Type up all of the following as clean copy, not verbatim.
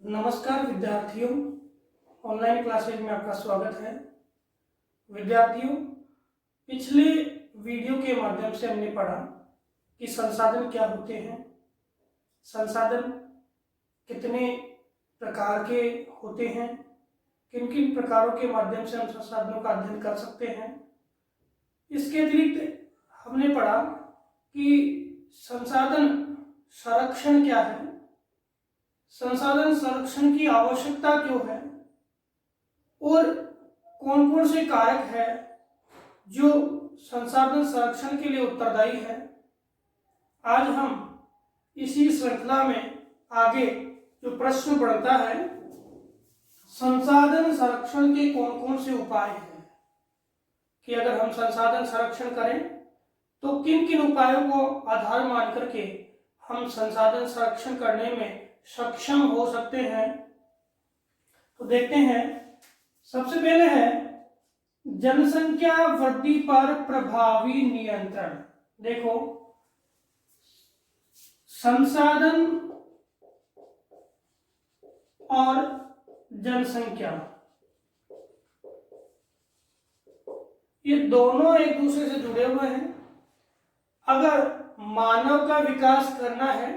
नमस्कार विद्यार्थियों, online classes में आपका स्वागत है। विद्यार्थियों, पिछले वीडियो के माध्यम से हमने पढ़ा कि संसाधन क्या होते हैं, संसाधन कितने प्रकार के होते हैं, किन किन प्रकारों के माध्यम से हम संसाधनों का अध्ययन कर सकते हैं। इसके अतिरिक्त हमने पढ़ा कि संसाधन संरक्षण क्या है, संसाधन संरक्षण की आवश्यकता क्यों है और कौन कौन से कारक है जो संसाधन संरक्षण के लिए उत्तरदायी है। आज हम इसी श्रृंखला में आगे जो प्रश्न बढ़ता है, संसाधन संरक्षण के कौन कौन से उपाय हैं कि अगर हम संसाधन संरक्षण करें तो किन किन उपायों को आधार मान करके हम संसाधन संरक्षण करने में सक्षम हो सकते हैं। तो देखते हैं, सबसे पहले है जनसंख्या वृद्धि पर प्रभावी नियंत्रण। देखो, संसाधन और जनसंख्या ये दोनों एक दूसरे से जुड़े हुए हैं। अगर मानव का विकास करना है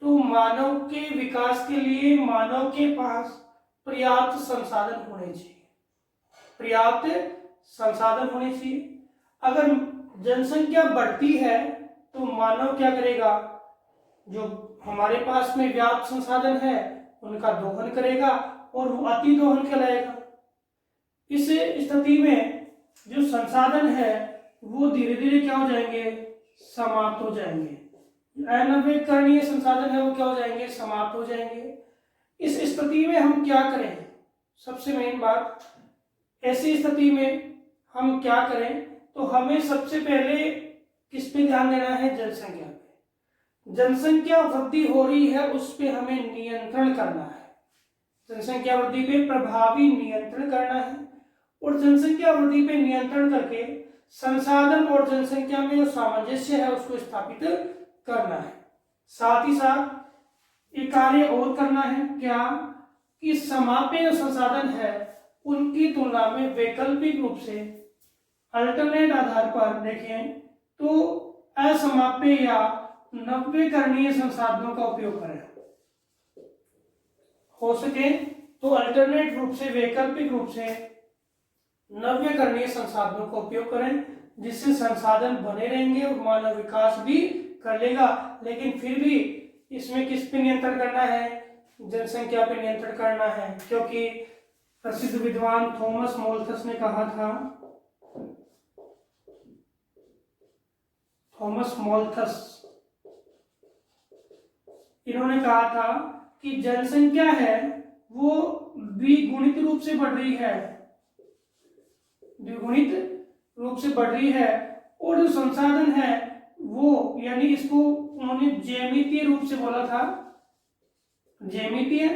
तो मानव के विकास के लिए मानव के पास पर्याप्त संसाधन होने चाहिए, पर्याप्त संसाधन होने चाहिए। अगर जनसंख्या बढ़ती है तो मानव क्या करेगा, जो हमारे पास में व्याप्त संसाधन है उनका दोहन करेगा और वो अति दोहन कहलाएगा। इस स्थिति में जो संसाधन है वो धीरे धीरे क्या हो जाएंगे, समाप्त हो जाएंगे। अनवीकरणीय संसाधन है वो क्या हो जाएंगे, समाप्त हो जाएंगे। इस स्थिति में हम क्या करें, सबसे मेन बात, ऐसी स्थिति में हम क्या करें तो हमें सबसे पहले किस पे ध्यान देना है, जनसंख्या पे। जनसंख्या वृद्धि हो रही है उस पे हमें नियंत्रण करना है, जनसंख्या वृद्धि पे प्रभावी नियंत्रण करना है और जनसंख्या वृद्धि पे नियंत्रण करके संसाधन और जनसंख्या में जो सामंजस्य है उसको स्थापित करना है। साथ ही साथ एक कार्य और करना है, क्या कि समाप्य संसाधन है उनकी तुलना में वैकल्पिक रूप से अल्टरनेट आधार पर देखें तो असमाप्य या नवीकरणीय संसाधनों का उपयोग करें। हो सके तो अल्टरनेट रूप से, वैकल्पिक रूप से नवीकरणीय संसाधनों का उपयोग करें, जिससे संसाधन बने रहेंगे और मानव विकास भी कर लेगा। लेकिन फिर भी इसमें किस पे नियंत्रण करना है, जनसंख्या पे नियंत्रण करना है, क्योंकि प्रसिद्ध विद्वान थॉमस मोल्थस ने कहा था, थॉमस मोल्थस, इन्होंने कहा था कि जनसंख्या है वो द्विगुणित रूप से बढ़ रही है, द्विगुणित रूप से बढ़ रही है और जो संसाधन है वो, यानी इसको उन्होंने ज्यामितीय रूप से बोला था, ज्यामितीय,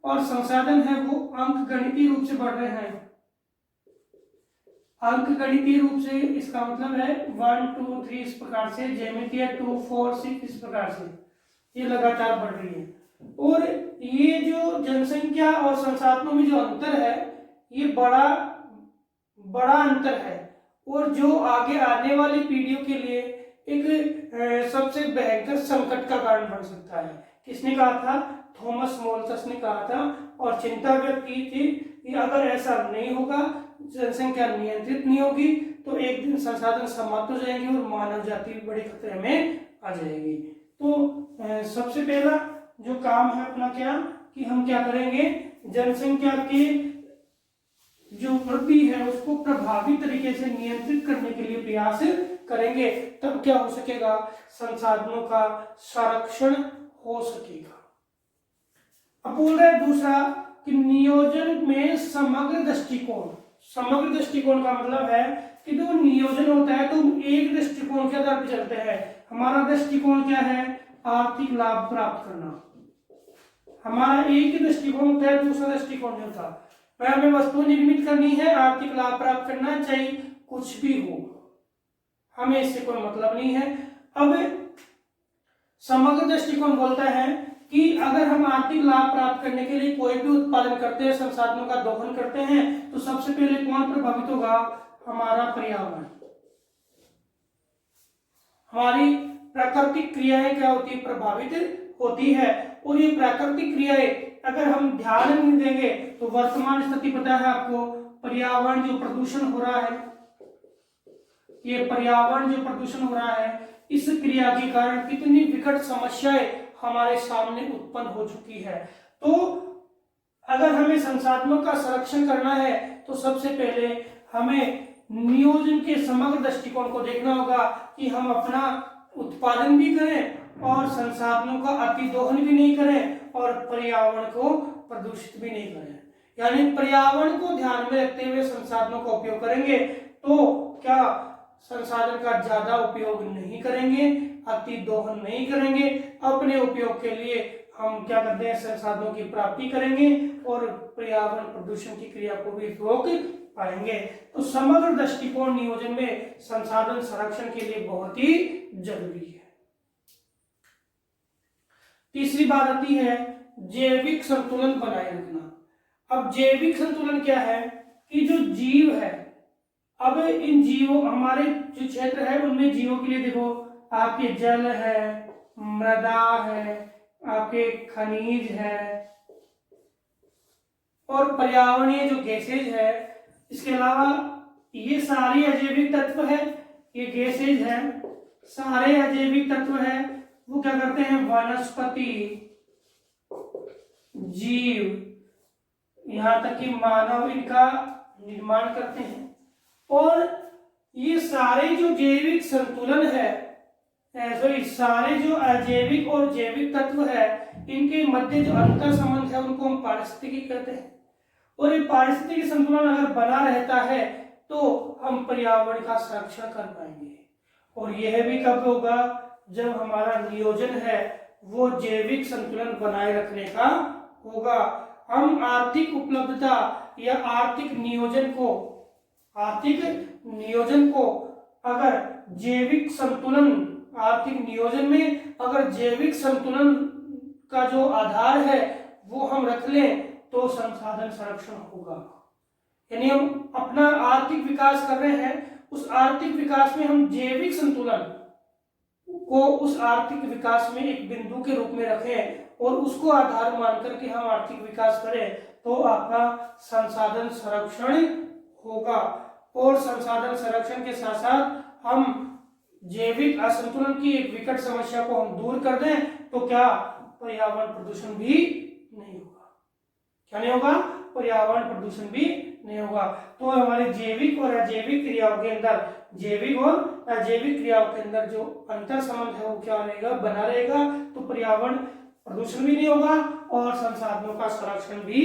और संसाधन है वो अंकगणितीय रूप से बढ़ रहे हैं। अंकगणितीय रूप से इसका मतलब है 1 2 3 इस प्रकार से, ज्यामितीय 2 4 6 इस प्रकार से ये लगातार बढ़ रही है। और ये जो जनसंख्या और संसाधनों में जो अंतर है ये बड़ा अंतर है और जो आगे आने वाली पीढ़ियों के लिए एक सबसे भयंकर संकट का कारण बन सकता है। किसने कहा था, थॉमस मोल्थस ने कहा था और चिंता व्यक्त की थी कि अगर ऐसा नहीं होगा, जनसंख्या नियंत्रित नहीं होगी तो एक दिन संसाधन समाप्त हो जाएंगे और मानव जाति बड़े खतरे में आ जाएगी। तो सबसे पहला जो काम है अपना क्या, कि हम क्या करेंगे, जनसंख्या की जो वृद्धि है उसको प्रभावी तरीके से नियंत्रित करने के लिए प्रयास करेंगे, तब क्या हो सकेगा, संसाधनों का संरक्षण हो सकेगा। अब बोल रहे दूसरा कि नियोजन में समग्र दृष्टिकोण। समग्र दृष्टिकोण का मतलब है कि जो नियोजन होता है तो एक दृष्टिकोण के आधार पर चलते हैं। हमारा दृष्टिकोण क्या है, आर्थिक लाभ प्राप्त करना, हमारा एक ही दृष्टिकोण होता है, दूसरा दृष्टिकोण नहीं होता। हमें वस्तु निर्मित करनी है, आर्थिक लाभ प्राप्त करना, चाहिए कुछ भी हो, हमें इससे कोई मतलब नहीं है। अब समग्र दृष्टिकोण बोलता है कि अगर हम आर्थिक लाभ प्राप्त करने के लिए कोई भी उत्पादन करते हैं, संसाधनों का दोहन करते हैं, तो सबसे पहले कौन प्रभावित होगा? हमारा पर्यावरण। हमारी प्राकृतिक क्रियाएं क्या होती है? प्रभावित होती है। और ये प्राकृतिक क्रियाएं अगर हम ध्यान नहीं देंगे तो वर्तमान स्थिति पता है आपको, पर्यावरण जो प्रदूषण हो रहा है, ये पर्यावरण जो प्रदूषण हो रहा है, इस क्रिया के कारण कितनी विकट समस्याएं हमारे सामने उत्पन्न हो चुकी है। तो अगर हमें संसाधनों का संरक्षण करना है तो सबसे पहले हमें नियोजन के समग्र दृष्टिकोण को देखना होगा कि हम अपना उत्पादन भी करें और संसाधनों का अतिदोहन भी नहीं करें और पर्यावरण को प्रदूषित भी नहीं करें। यानी पर्यावरण को ध्यान में रखते हुए संसाधनों का उपयोग करेंगे तो क्या संसाधन का ज्यादा उपयोग नहीं करेंगे, अति दोहन नहीं करेंगे, अपने उपयोग के लिए हम क्या करते हैं? संसाधनों की प्राप्ति करेंगे और पर्यावरण प्रदूषण की क्रिया को भी रोक पाएंगे। तो समग्र दृष्टिकोण नियोजन में संसाधन संरक्षण के लिए बहुत ही जरूरी है। तीसरी बात आती है जैविक संतुलन बनाए रखना। अब जैविक संतुलन क्या है कि जो जीव है, अब इन जीवों, हमारे जो क्षेत्र है उनमें जीवों के लिए देखो, आपके जल है, मृदा है, आपके खनिज है और पर्यावरणीय जो गैसेज है, इसके अलावा ये सारी अजैविक तत्व है, ये गैसेज है, सारे अजैविक तत्व है, वो क्या करते हैं? वनस्पति, जीव, यहां तक कि मानव इनका निर्माण करते हैं। और ये सारे जो जैविक संतुलन है, सॉरी सारे जो अजैविक और जैविक तत्व है, इनके मध्य जो अंतर संबंध है उनको हम पारिस्थितिकी कहते हैं। और ये पारिस्थितिकी संतुलन अगर बना रहता है तो हम पर्यावरण का संरक्षण कर पाएंगे। और यह भी कब होगा? जब हमारा नियोजन है वो जैविक संतुलन बनाए रखने का होगा। हम आर्थिक उपलब्धता या आर्थिक नियोजन को अगर जैविक संतुलन, आर्थिक नियोजन में अगर जैविक संतुलन का जो आधार है वो हम रख लें तो संसाधन संरक्षण होगा। यानी हम अपना आर्थिक विकास कर रहे हैं, उस आर्थिक विकास में हम जैविक संतुलन को उस आर्थिक विकास में एक बिंदु के रूप में रखें और उसको आधार मान करके हम आर्थिक विकास करें तो आपका संसाधन संरक्षण होगा। और संसाधन संरक्षण के साथ साथ हम जैविक असंतुलन की एक विकट समस्या को हम दूर कर दें तो क्या? पर्यावरण प्रदूषण भी नहीं होगा। क्या नहीं होगा? पर्यावरण प्रदूषण भी नहीं होगा। तो हमारे जैविक और अजैविक क्रियाओं के अंदर, जैविक और अजैविक क्रियाओं के अंदर जो अंतर संबंध है वो क्या रहेगा? बना रहेगा। तो पर्यावरण प्रदूषण भी नहीं होगा और संसाधनों का संरक्षण भी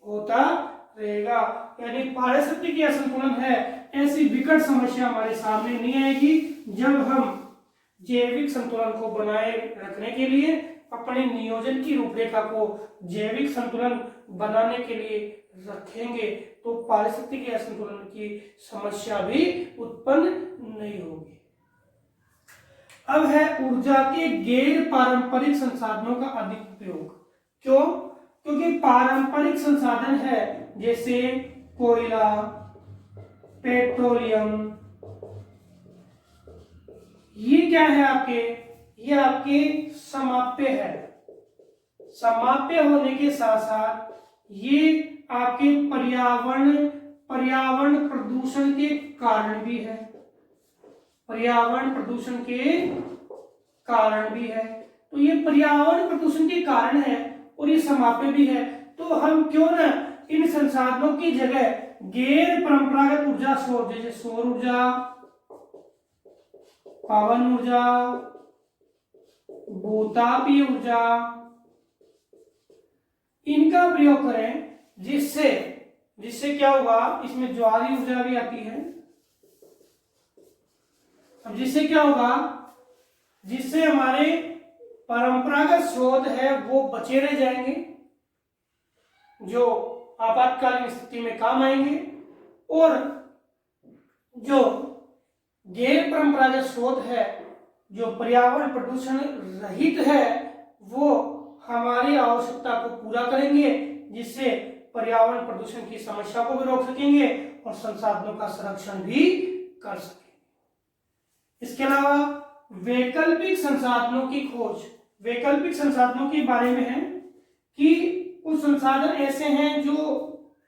होता रहेगा। यानी पारिस्थितिकी असंतुलन है, ऐसी विकट समस्या हमारे सामने नहीं आएगी जब हम जैविक संतुलन को बनाए रखने के लिए अपने नियोजन की रूपरेखा को जैविक संतुलन बनाने के लिए रखेंगे तो पारिस्थितिकी असंतुलन की समस्या भी उत्पन्न नहीं होगी। अब है ऊर्जा के गैर पारंपरिक संसाधनों का अधिक उपयोग। क्यों? क्योंकि पारंपरिक संसाधन है जैसे कोयला, पेट्रोलियम, ये क्या है आपके? ये आपके समाप्य है। समाप्य होने के साथ साथ ये आपके पर्यावरण प्रदूषण के कारण भी है। पर्यावरण प्रदूषण के कारण भी है। तो ये पर्यावरण प्रदूषण के कारण है और ये समाप्य भी है। तो हम क्यों ना इन संसाधनों की जगह गैर परंपरागत ऊर्जा स्रोत जैसे सौर ऊर्जा, पवन ऊर्जा, भूतापीय ऊर्जा, इनका प्रयोग करें जिससे क्या होगा? इसमें ज्वारीय ऊर्जा भी आती है। अब जिससे क्या होगा? जिससे हमारे परंपरागत स्रोत है वो बचे रह जाएंगे, जो आपातकालीन स्थिति में काम आएंगे, और जो गैर परंपरागत स्रोत है जो पर्यावरण प्रदूषण रहित है वो हमारी आवश्यकता को पूरा करेंगे, जिससे पर्यावरण प्रदूषण की समस्या को भी रोक सकेंगे और संसाधनों का संरक्षण भी कर सकेंगे। इसके अलावा वैकल्पिक संसाधनों की खोज, वैकल्पिक संसाधनों के बारे में है कि कुछ संसाधन ऐसे हैं जो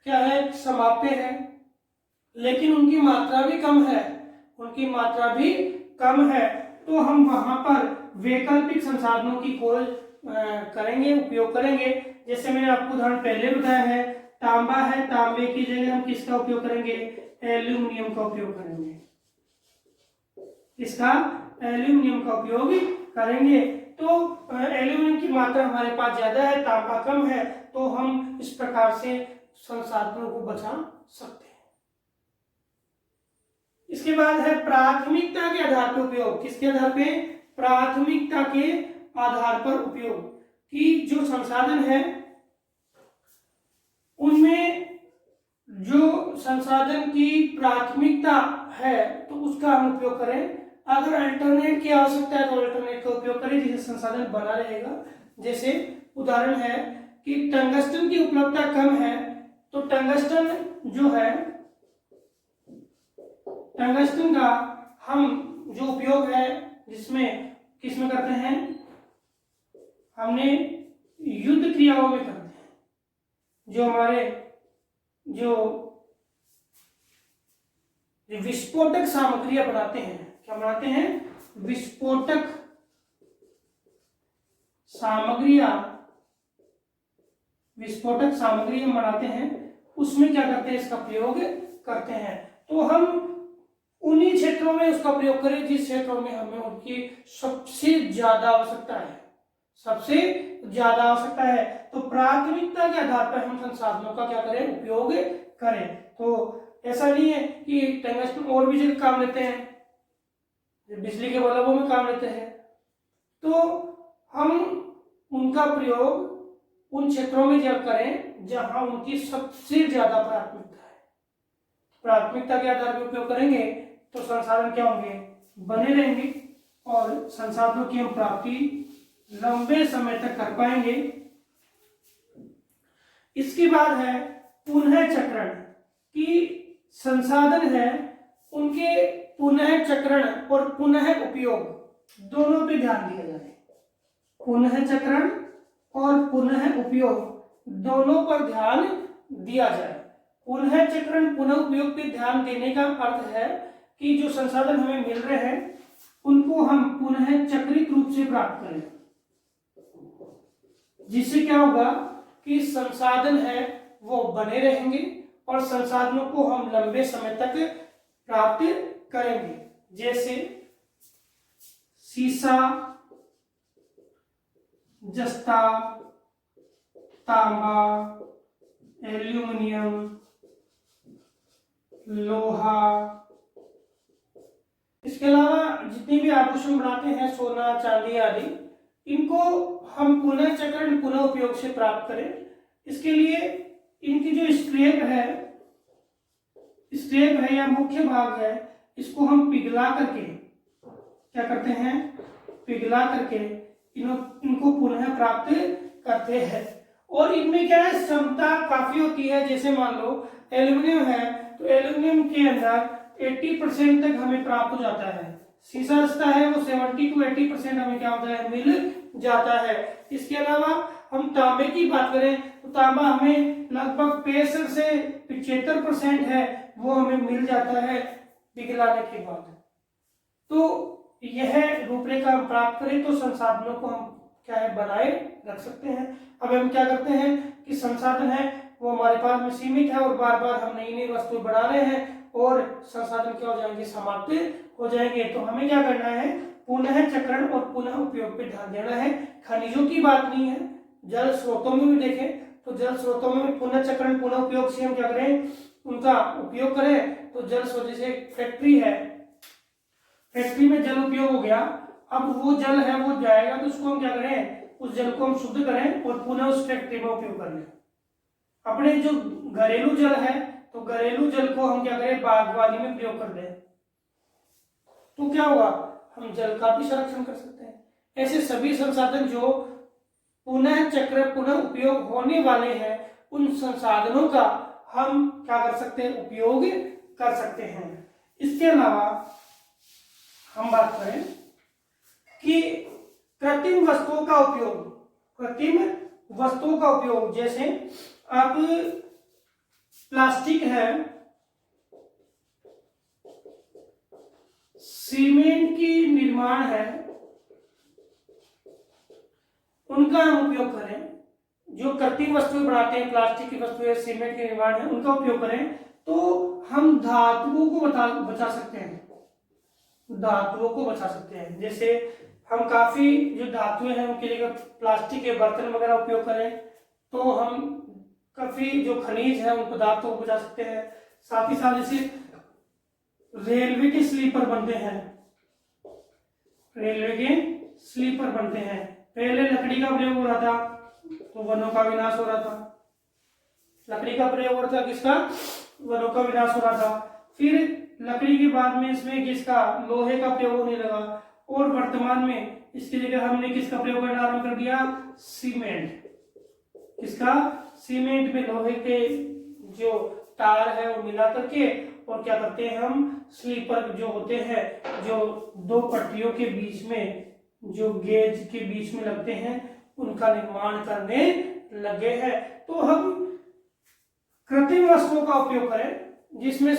क्या है, समाप्य है, लेकिन उनकी मात्रा भी कम है, उनकी मात्रा भी कम है, तो हम वहां पर वैकल्पिक संसाधनों की खोज करेंगे, उपयोग करेंगे। जैसे मैंने आपको उदाहरण पहले बताया है, तांबा है, तांबे की जगह हम किसका उपयोग करेंगे, एल्यूमिनियम का उपयोग करेंगे, इसका एल्यूमिनियम का उपयोग करेंगे। तो एल्यूमिनियम की मात्रा हमारे पास ज्यादा है, तांबा कम है, तो हम इस प्रकार से संसाधनों को बचा सकते हैं। इसके बाद है प्राथमिकता के आधार पर उपयोग। किसके आधार पे, प्राथमिकता के आधार पर उपयोग, कि जो संसाधन है उनमें जो संसाधन की प्राथमिकता है तो उसका हम उपयोग करें। अगर अल्टरनेट की आवश्यकता है तो अल्टरनेट का उपयोग करें जिससे संसाधन बना रहेगा। जैसे उदाहरण है कि टंगस्टन की उपलब्धता कम है, तो टंगस्टन जो है, टंगस्टन का हम जो उपयोग है जिसमें किसमें करते हैं, हमने युद्ध क्रियाओं में करते हैं, जो हमारे जो विस्फोटक सामग्रियां बनाते हैं, क्या बनाते हैं, विस्फोटक सामग्रियां, विस्फोटक सामग्री हम बनाते हैं, उसमें क्या करते हैं, इसका प्रयोग करते हैं। तो हम उन्हीं क्षेत्रों में उसका प्रयोग करें जिस क्षेत्रों में हमें उनकी सबसे ज्यादा आवश्यकता है, सबसे ज्यादा आवश्यकता है। तो प्राथमिकता के आधार पर हम संसाधनों का क्या करें, उपयोग करें। तो ऐसा नहीं है कि टंगस्टन और भी जगह काम लेते हैं, बिजली के बल्बों में काम लेते हैं, तो हम उनका प्रयोग उन क्षेत्रों में जब करें जहां उनकी सबसे ज्यादा प्राथमिकता है। प्राथमिकता के आधार पर उपयोग करेंगे तो संसाधन क्या होंगे, बने रहेंगे और संसाधनों की हम प्राप्ति लंबे समय तक कर पाएंगे। इसके बाद है पुनः चक्रण, कि संसाधन है उनके पुनः चक्रण और पुनः उपयोग दोनों पे ध्यान दिया जाए। पुनः चक्रण और पुनः उपयोग दोनों पर ध्यान दिया जाए। पुनः चक्रण पुनः उपयोग पे ध्यान देने का अर्थ है कि जो संसाधन हमें मिल रहे हैं उनको हम पुनः चक्रित रूप से प्राप्त करें, जिससे क्या होगा कि संसाधन है वो बने रहेंगे और संसाधनों को हम लंबे समय तक प्राप्त करेंगे। जैसे सीसा, जस्ता, तांबा, एल्यूमिनियम, लोहा, इसके अलावा जितनी भी आभूषण बनाते हैं, सोना, चांदी आदि, इनको हम पुनः चक्रण पुनः उपयोग से प्राप्त करें। इसके लिए इनकी जो स्ट्रेप है या मुख्य भाग है, इसको हम पिघला करके क्या करते हैं, पिघला करके इनको पुनः प्राप्त करते हैं। और इनमें क्या है, क्षमता काफी होती है। जैसे मान लो एल्यूमिनियम है तो एल्यूमिनियम के अंदर 80% तक हमें प्राप्त हो जाता है। सीसा जस्ता है वो 70 to 80% हमें क्या होता है, मिल जाता है। इसके अलावा हम तांबे की बात करें तो तांबा हमें लगभग 65 से 75% है वो हमें मिल जाता है पिघलाने के बाद। तो यह रूपरेखा हम प्राप्त करें तो संसाधनों को हम क्या है, बनाए रख सकते हैं। अब हम क्या करते हैं कि संसाधन है वो हमारे पास में सीमित है और बार बार हम नई नई वस्तुएं बना रहे हैं और संसाधन क्या हो जाएंगे, समाप्त हो जाएंगे। तो हमें क्या करना है, पुनः चक्रण और पुनः उपयोग पे ध्यान देना है। खनिजों की बात नहीं है, जल स्रोतों में भी देखें तो जल स्रोतों में पुनः चक्रण पुनः उपयोग से हम क्या करें, उनका उपयोग करें। तो जल स्रोत, जैसे फैक्ट्री है, फैक्ट्री में जल उपयोग हो गया, अब वो जल है वो जाएगा तो उसको हम क्या करें, उस जल को हम शुद्ध करें और पुनः उस फैक्ट्री में उपयोग कर लें। अपने जो घरेलू जल है तो घरेलू जल को हम क्या करें, बागवानी में प्रयोग कर दें, तो क्या होगा, हम जल का भी संरक्षण कर सकते हैं। ऐसे सभी संसाधन जो पुनः चक्र पुनः उपयोग होने वाले हैं उन संसाधनों का हम क्या कर सकते हैं, उपयोग कर सकते हैं। इसके अलावा हम बात करें कि कृत्रिम वस्तुओं का उपयोग, कृत्रिम वस्तुओं का उपयोग, जैसे अब प्लास्टिक है, सीमेंट की निर्माण है, उनका हम उपयोग करें। जो कृत्रिम वस्तुएं बनाते हैं, प्लास्टिक की वस्तुएं, सीमेंट के निर्माण है, उनका उपयोग करें तो हम धातुओं को बचा सकते हैं, धातुओं को बचा सकते हैं। जैसे हम काफी जो धातुएं हैं उनके लिए प्लास्टिक के बर्तन वगैरह उपयोग करें तो हम काफी जो खनिज है उन पदार्थों को बचा सकते हैं। साथ ही साथ जैसे रेलवे के स्लीपर बनते हैं, रेलवे के स्लीपर बनते हैं, पहले लकड़ी का प्रयोग हो रहा था तो वनों का विनाश हो रहा था, लकड़ी का प्रयोग हो रहा था, किसका, वनों का विनाश हो रहा था। फिर लकड़ी के बाद में इसमें किसका, लोहे का प्रयोग होने लगा, और वर्तमान में इसकी जगह हमने किसका प्रयोग करना आरंभ कर दिया, सीमेंट। किसका, सीमेंट में लोहे के जो तार है वो मिला करके और क्या करते हैं हम, स्लीपर जो होते हैं, जो दो पट्टियों के बीच में, जो गेज के बीच में लगते हैं, उनका निर्माण करने लगे हैं। तो हम कृत्रिम वस्तुओं का उपयोग करें जिसमें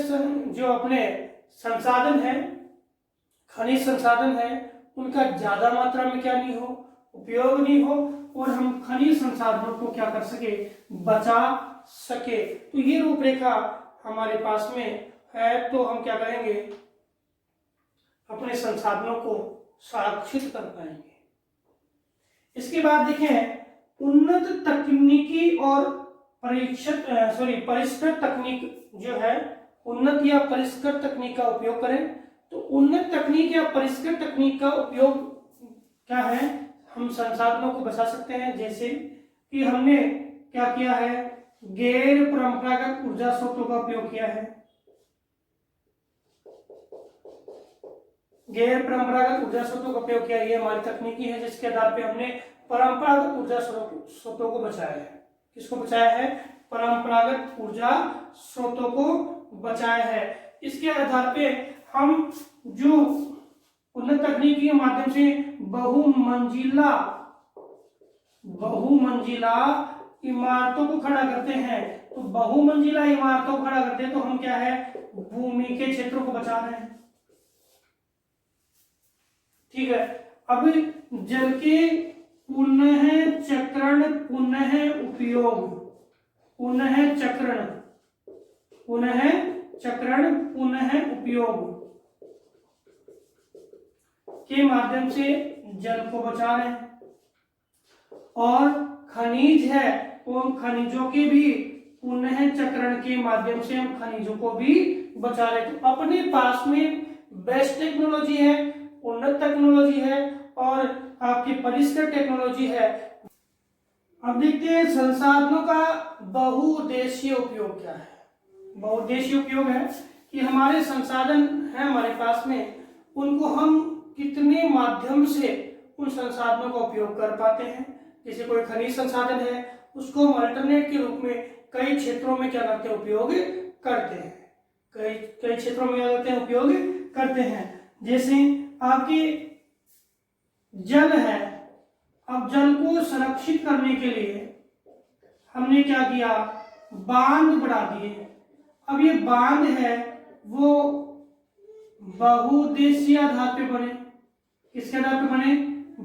जो अपने संसाधन है, खनिज संसाधन है, उनका ज्यादा मात्रा में क्या नहीं हो, उपयोग नहीं हो, और हम खनिज संसाधनों को क्या कर सके, बचा सके। तो ये रूपरेखा हमारे पास में है, तो हम क्या करेंगे, अपने संसाधनों को संरक्षित कर पाएंगे। इसके बाद देखें, उन्नत तकनीकी और परिष्कृत तकनीक जो है, उन्नत या परिष्कृत तकनीक का उपयोग करें। तो उन्नत तकनीक या परिष्कृत तकनीक का उपयोग क्या है, हम संसाधनों को बचा सकते हैं। जैसे कि हमने क्या किया है, गैर परंपरागत ऊर्जा स्रोतों का उपयोग किया है, गैर परंपरागत ऊर्जा स्रोतों का उपयोग किया, ये हमारी तकनीकी है जिसके आधार पे हमने परंपरागत ऊर्जा स्रोतों को बचाया है। किसको बचाया है, परंपरागत ऊर्जा स्रोतों को बचाया है। इसके आधार पे हम जो उन्नत तकनीकी के माध्यम से बहुमंजिला इमारतों को खड़ा करते हैं। तो बहुमंजिला इमारतों को खड़ा करते हैं तो हम क्या है, भूमि के क्षेत्रों को बचा रहे हैं। ठीक है। अब जल के पुनः चक्रण पुनः उपयोग, पुनः चक्रण पुनः उपयोग के माध्यम से जल को बचा रहे हैं। और खनिज है, उन खनिजों के भी पुनः चक्रण के माध्यम से हम खनिजों को भी बचा रहे हैं। तो अपने पास में बेस्ट टेक्नोलॉजी है, उन्नत टेक्नोलॉजी है और आपकी परिष्कृत टेक्नोलॉजी है। अब देखते हैं संसाधनों का बहुउद्देशीय उपयोग क्या है। बहुउद्देशीय उपयोग है कि हमारे संसाधन है हमारे पास में, उनको हम कितने माध्यम से उन संसाधनों का उपयोग कर पाते हैं। जैसे कोई खनिज संसाधन है, उसको हम अल्टरनेट के रूप में कई क्षेत्रों में क्या करते हैं, उपयोग करते हैं। कई क्षेत्रों में क्या करते हैं, उपयोग करते हैं। जैसे आपके जल है, अब जल को संरक्षित करने के लिए हमने क्या किया, बांध बढ़ा दिए। अब ये बांध है वो बहुउद्देशीय आधार पे बने। किसके आधार पे बने,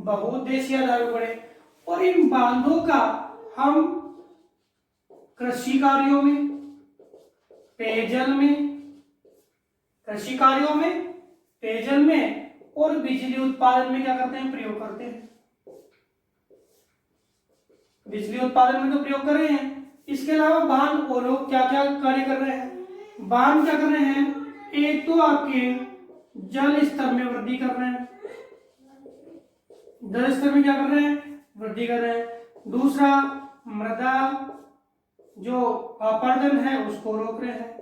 बहुउद्देशीय आधार पे बने। और इन बांधों का हम कृषि कार्यों में, पेयजल में, कृषि कार्यों में, पेयजल में और बिजली उत्पादन में क्या करते हैं, प्रयोग करते हैं। बिजली उत्पादन में तो प्रयोग कर रहे हैं। इसके अलावा बांध और लोग क्या क्या कार्य कर रहे हैं, बांध क्या कर रहे हैं, एक तो आपके जल स्तर में वृद्धि कर रहे हैं, जल स्तर में क्या कर रहे हैं, वृद्धि कर रहे हैं। दूसरा, मृदा जो अपरदन है उसको रोक रहे हैं।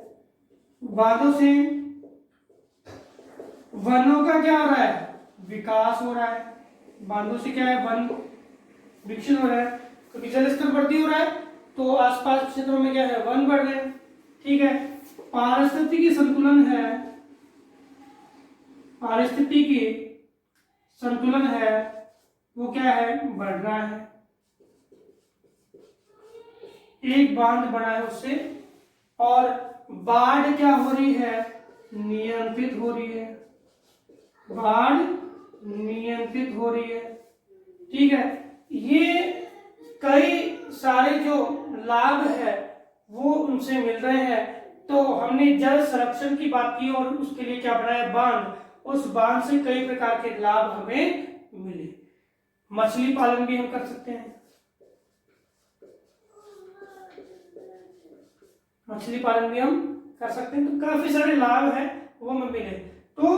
बांधों से वनों का क्या हो रहा है, विकास हो रहा है। बांधों से क्या है, वन विकसित हो रहा है, क्योंकि जल स्तर वृद्धि हो रहा है तो आसपास क्षेत्रों में क्या है, वन बढ़ रहे हैं। ठीक है, पारिस्थितिकी संतुलन है, पारिस्थितिकी संतुलन है वो क्या है, बढ़ रहा है। एक बांध बना है उससे, और बाढ़ क्या हो रही है, नियंत्रित हो रही है, बाढ़ नियंत्रित हो रही है। ठीक है, ये कई सारे जो लाभ है वो उनसे मिल रहे हैं। तो हमने जल संरक्षण की बात की और उसके लिए क्या बनाया, बांध। उस बांध से कई प्रकार के लाभ हमें मिले। मछली पालन भी हम कर सकते हैं, मछली पालन भी हम कर सकते हैं, तो काफी सारे लाभ है वो हमें मिले। तो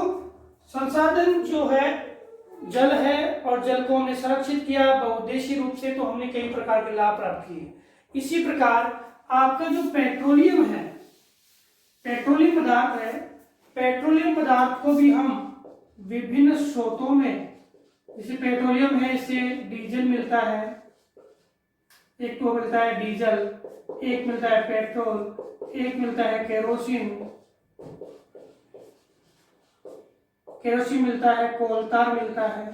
संसाधन जो है जल है और जल को हमने संरक्षित किया बहुउद्देशीय रूप से, तो हमने कई प्रकार के लाभ प्राप्त किए। इसी प्रकार आपका जो पेट्रोलियम है, पेट्रोलियम पदार्थ है, पेट्रोलियम पदार्थ को भी हम विभिन्न स्रोतों में, जैसे पेट्रोलियम है इससे डीजल मिलता है, एक तो मिलता है डीजल, एक मिलता है पेट्रोल, एक मिलता है केरोसिन, केरोसिन मिलता है, कोलतार मिलता है,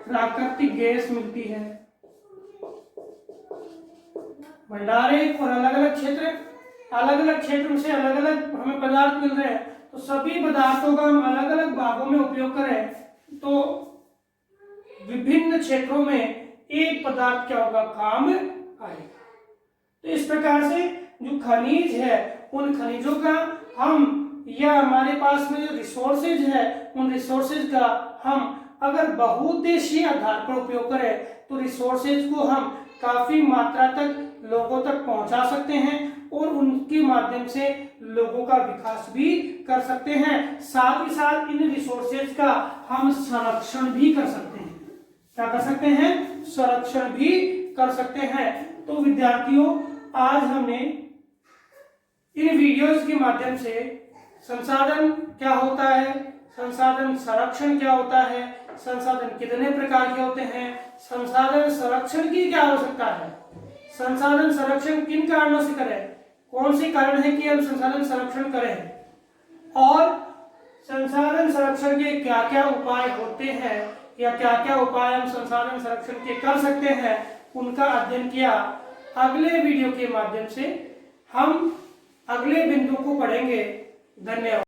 प्राकृतिक गैस मिलती है, भंडारे और अलग अलग क्षेत्र, अलग अलग क्षेत्र से अलग अलग हमें पदार्थ मिल रहे हैं। तो सभी पदार्थों का हम अलग अलग भागों में उपयोग करें तो विभिन्न क्षेत्रों में एक पदार्थ क्या होगा, काम आएगा। तो इस प्रकार से जो खनिज है उन खनिजों का हम, या हमारे पास में जो रिसोर्सेज है उन रिसोर्सेज का हम अगर बहुउद्देशीय आधार पर उपयोग करें तो रिसोर्सेज को हम काफी मात्रा तक लोगों तक पहुंचा सकते हैं और उनके माध्यम से लोगों का विकास भी कर सकते हैं। साथ ही साथ इन रिसोर्सेज का हम संरक्षण भी कर सकते हैं। क्या कर सकते हैं, संरक्षण भी कर सकते हैं। तो विद्यार्थियों, आज हमने इन वीडियोस के माध्यम से संसाधन क्या होता है, संसाधन संरक्षण क्या होता है, संसाधन कितने प्रकार के होते हैं, संसाधन संरक्षण की क्या आवश्यकता है, संसाधन संरक्षण किन कारणों से करें, कौन से कारण है कि हम संसाधन संरक्षण करें, और संसाधन संरक्षण के क्या क्या उपाय होते हैं या क्या क्या उपाय हम संसाधन संरक्षण के कर सकते हैं, उनका अध्ययन किया। अगले वीडियो के माध्यम से हम अगले बिंदु को पढ़ेंगे। धन्यवाद।